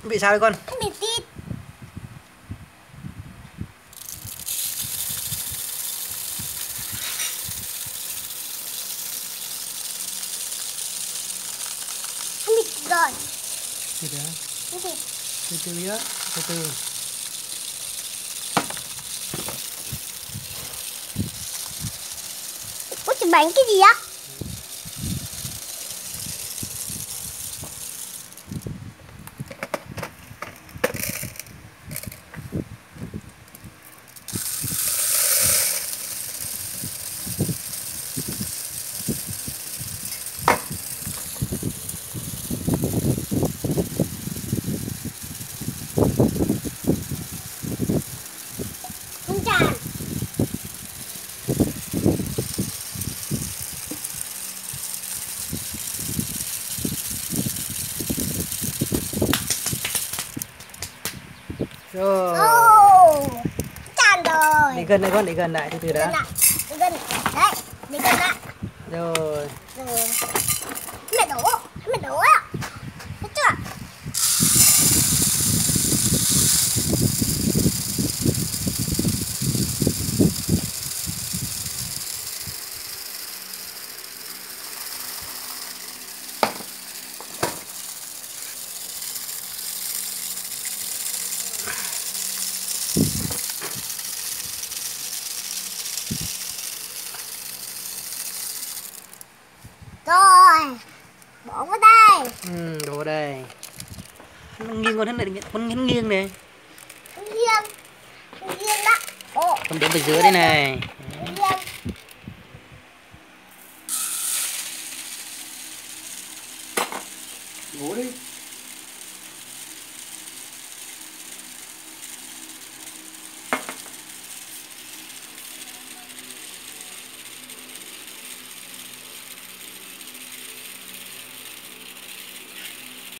Bị sao đấy con? Nó bị tít. Nó bị tít rồi. Từ từ, Cái gì? từ từ nhá, từ từ. Ủa chị bánh cái gì á? Con tràn. Rồi. Tràn rồi. Để gần lại con, để gần lại từ từ đã. Để gần lại. Đấy, để gần lại. Rồi. Rồi. Mẹ đổ á. Thấy chưa? Rồi. Bỏ vào đây. Đổ vào đây. Nó nghiêng con hết này, con nghiêng này. Nghiêng. Nghiêng đó. Ồ. Con đến từ dưới đây này. Nghiêng. Ngủ đi.